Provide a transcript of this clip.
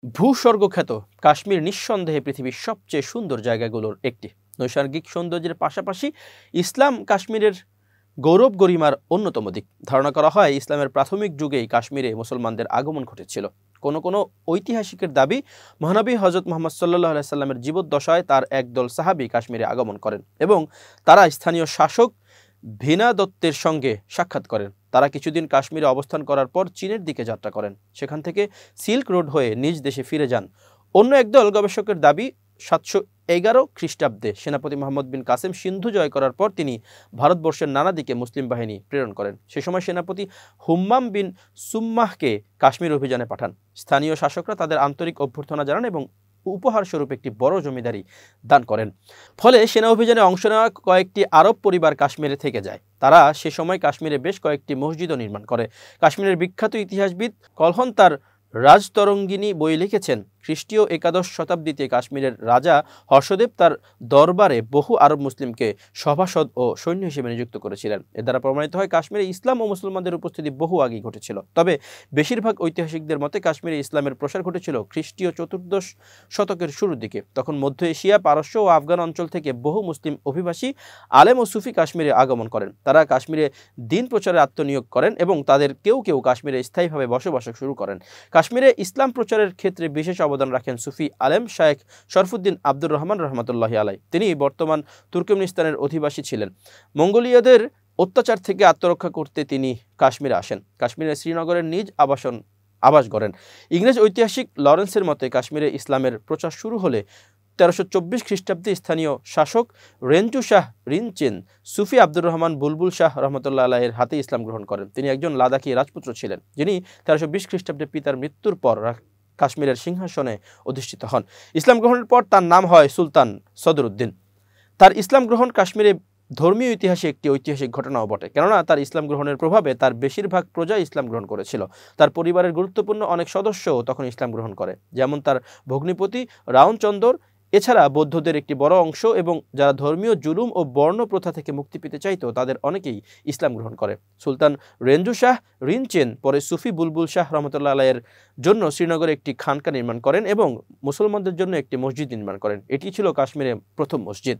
ভূস্বর্গখ্যাত কাশ্মীর নিঃসন্দেহে পৃথিবীর সবচেয়ে সুন্দর জায়গাগুলোর একটি। নৈসর্গিক সৌন্দর্যের পাশাপাশি ইসলাম কাশ্মীরের গৌরব গরিমার অন্যতম দিক। ধারণা করা হয় ইসলামের প্রাথমিক যুগেই কাশ্মীরে মুসলমানদের আগমন ঘটেছিল। কোনো ঐতিহাসিকের দাবি, মহানবী হজরত মুহাম্মদ সাল্লাল্লাহু আলাইহি সাল্লামের জীবদ্দশায় তার একদল সাহাবী কাশ্মীরে আগমন করেন এবং তারা স্থানীয় শাসক ভিনা দত্তের সঙ্গে সাক্ষাৎ করেন। তারা কিছুদিন কাশ্মীরে অবস্থান করার পর চীনের দিকে যাত্রা করেন। সেখান থেকে সিল্ক রোড হয়ে নিজ দেশে ফিরে যান। অন্য একদল গবেষকের দাবি, 711 খ্রিস্টাব্দে সেনাপতি মোহাম্মদ বিন কাসেম সিন্ধু জয় করার পর তিনি ভারতবর্ষের নানা দিকে মুসলিম বাহিনী প্রেরণ করেন। সে সময় সেনাপতি হুম্মাম বিন সুম্মাহকে কাশ্মীর অভিযানে পাঠান। স্থানীয় শাসকরা তাদের আন্তরিক অভ্যর্থনা জানান এবং উপহার স্বরূপ একটি বড় জমিদারি দান করেন। ফলে সেনা অভিযানে অংশ নেওয়া কয়েকটি আরব পরিবার কাশ্মীরে থেকে যায়। তারা সে সময় কাশ্মীরে বেশ কয়েকটি মসজিদও নির্মাণ করে। কাশ্মীরের বিখ্যাত ইতিহাসবিদ কলহন তার রাজতরঙ্গিনী বই লিখেছেন, খ্রিস্টীয় একাদশ শতাব্দীতে কাশ্মীরের রাজা হর্ষদেব তার দরবারে বহু আরব মুসলিমকে সভাসদ ও সৈন্য হিসেবে নিযুক্ত করেছিলেন। এর দ্বারা প্রমাণিত হয় কাশ্মীরে ইসলাম ও মুসলমানদের উপস্থিতি বহু আগেই ঘটেছিল। তবে বেশিরভাগ ঐতিহাসিকদের মতে কাশ্মীরে ইসলামের প্রসার ঘটেছিল খ্রিস্টীয় চতুর্দশ শতকের শুরুর দিকে। তখন মধ্য এশিয়া, পারস্য ও আফগান অঞ্চল থেকে বহু মুসলিম অভিবাসী আলেম ও সুফি কাশ্মীরে আগমন করেন। তারা কাশ্মীরে দিন প্রচারে আত্মনিয়োগ করেন এবং তাদের কেউ কেউ কাশ্মীরে স্থায়ীভাবে বসবাস শুরু করেন। কাশ্মীরে ইসলাম প্রচারের ক্ষেত্রে বিশেষ অবদান রাখেন সুফি আলেম শায়েখ শরফুদ্দিন আব্দুর রহমান রহমতুল্লাহি আলাই। তিনি বর্তমান তুর্কমেনিস্তানের অধিবাসী ছিলেন। মঙ্গোলীয়দের অত্যাচার থেকে আত্মরক্ষা করতে তিনি কাশ্মীরে আসেন। কাশ্মীরের শ্রীনগরের নিজ আবাস গড়েন। ইংরেজ ঐতিহাসিক লরেন্সের মতে কাশ্মীরে ইসলামের প্রচার শুরু হলে 1324 খ্রিস্টাব্দে স্থানীয় শাসক রেঞ্জু শাহ রিনচেন সুফি আব্দুর রহমান বুলবুল শাহ রহমতুল্লাহ আলাইয়ের হাতে ইসলাম গ্রহণ করেন। তিনি একজন লাদাখী রাজপুত্র ছিলেন, যিনি 1320 খ্রিস্টাব্দে পিতার মৃত্যুর পর কাশ্মীরের সিংহাসনে অধিষ্ঠিত হন। ইসলাম গ্রহণের পর তার নাম হয় সুলতান সদরুদ্দিন। তার ইসলাম গ্রহণ কাশ্মীরে ধর্মীয় ইতিহাসে একটি ঐতিহাসিক ঘটনাও বটে, কেননা তার ইসলাম গ্রহণের প্রভাবে তার বেশিরভাগ প্রজা ইসলাম গ্রহণ করেছিল। তার পরিবারের গুরুত্বপূর্ণ অনেক সদস্যও তখন ইসলাম গ্রহণ করে, যেমন তার ভগ্নিপতি রাউনচন্দর। এছাড়া বৌদ্ধদের একটি বড় অংশ এবং যারা ধর্মীয় জুলুম ও বর্ণ প্রথা থেকে মুক্তি পেতে চাইতো তাদের অনেকেই ইসলাম গ্রহণ করে। সুলতান রেঞ্জু শাহ রিনচেন পরে সুফি বুলবুল শাহ রহমতুল্লাহ আলাইয়ের জন্য শ্রীনগরে একটি খানকা নির্মাণ করেন এবং মুসলমানদের জন্য একটি মসজিদ নির্মাণ করেন। এটি ছিল কাশ্মীরের প্রথম মসজিদ।